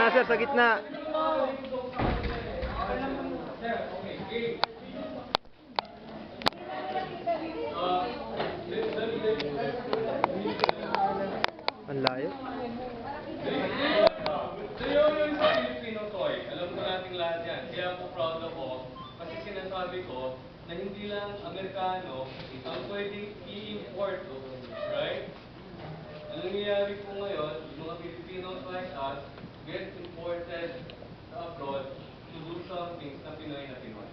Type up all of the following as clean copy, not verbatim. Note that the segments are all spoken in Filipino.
sir, sa gitna. Ang layo. So yun yung sa Filipino toy. Alam ko nating lahat yan. Kaya ako proud ako kasi sinasabi ko na hindi lang Amerikano ang pwedeng i-import. Right? Ang nangyayari po ngayon, yung mga Filipinos like us get imported sa abroad to do something na Pinoy na Pinoy.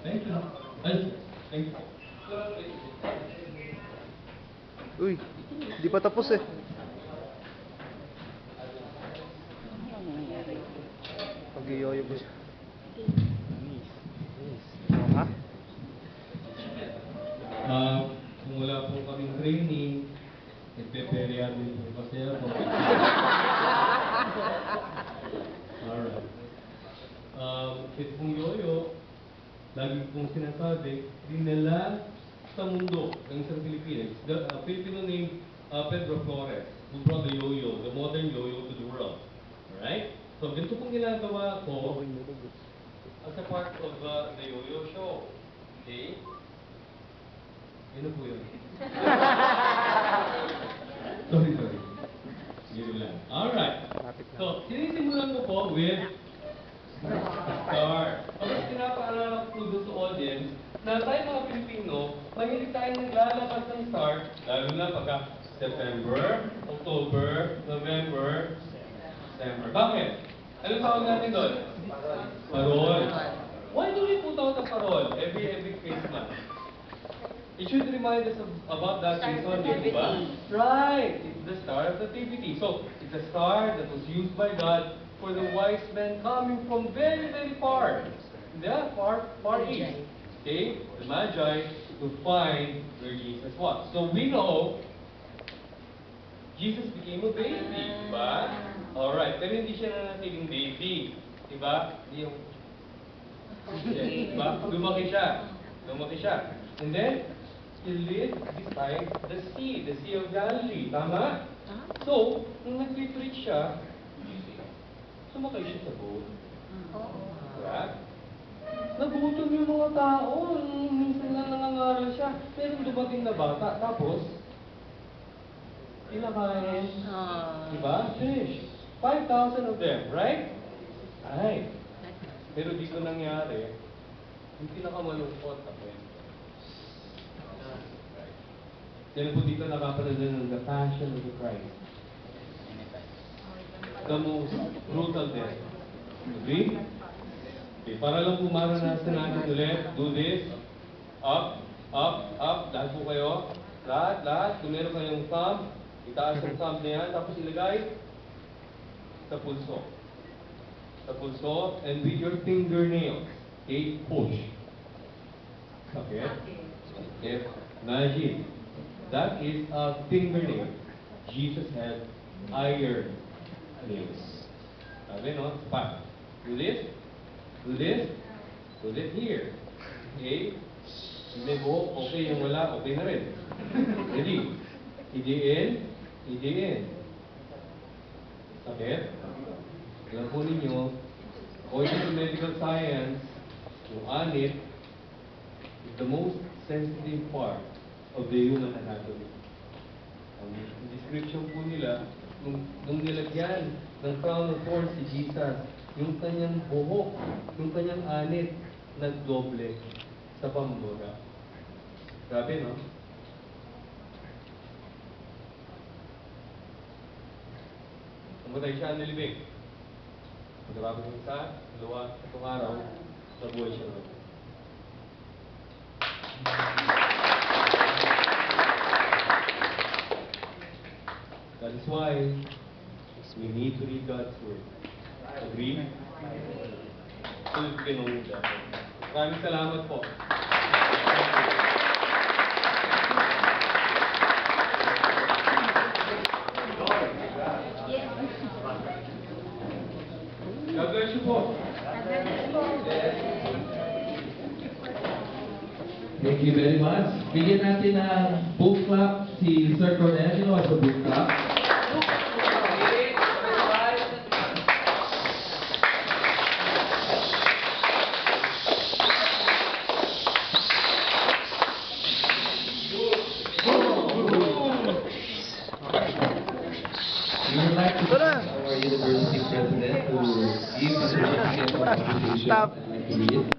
Thank you. Thank you. Uy, di pa tapos eh. Pag-iyoyo ba siya? Ha? Kung wala po kaming training, nagpe-perya din po kasi ako. Alright. Ito pong yoyo, lagi pong sinasabi, dinala sa mundo ng isang Pilipino. The Filipino named Pedro Flores, who brought the yo-yo, the modern yo-yo to the world. Alright? So, ganito pong ginagawa ko as a part of the yo-yo show. Okay? Ano po yun? sorry. Yun lang. Alright. So, sinisimulan ko po with star. Tapos pinapaalala ko po sa audience na tayo mga Pilipino, mahilig tayo naglalabas ng star, lalo na pagka September, October, November, December. Bakit? Anong tawag natin doon? Parol. Why do we put out a parol every Christmas? It should remind us about that season, di ba? Right! It's the star of nativity. So, it's a star that was used by God for the wise men coming from very, very far. Yeah, far east. Okay? The Magi to find where Jesus was. So, we know Jesus became a baby, di ba? Alright, pero hindi siya nanatiling baby. Di ba? Di yung... Di ba? Lumaki siya. And then, he lived beside the Sea of Galilee. Tama? So, nung nag-preach siya, sumakay siya sa boat. Right? Nagutom yung mga tao. Minsan lang nangangaral siya. Pero dumating na bata. Tapos, kinakain. Diba? Fish. 5,000 of them, right? Ay. Pero dito nangyari, yung pinakamalungkot na kwento. Dahil po dito nakapanood ng The Passion of the Christ. The most brutal death. Agree? Okay, para lang po maranasan natin ulit, do this. Up. Lahat po kayo. Lahat. Kung meron kayong thumb, itaas ang thumb na yan, tapos ilagay sa pulso. And with your fingernails, okay, push. Okay? Okay. Imagine. That is a fingernail. Jesus had iron nails. Sabi, no? Pa. Do this. Put it here. Okay? Hindi po, okay yung wala, okay na rin. Ready? Idiin. Sakit? Alam po ninyo, according to medical science, yung anit is the most sensitive part of the human anatomy. Ang description po nila, nung nilagyan ng crown of thorns si Jesus, yung kanyang buhok, yung kanyang anit, nagdoble sa pambura. Grabe, no? Namatay siya ang nilibig. Pagkatapos ng isa, dalawa, itong araw, nabuhay siya. That is why we need to read God's Word. Agree? So, maraming salamat po. God bless you po. Thank you very much. Bigyan natin ng book clap si Sir Cornelio as a book clap. University President to give a certificate of appreciation Stop. to read.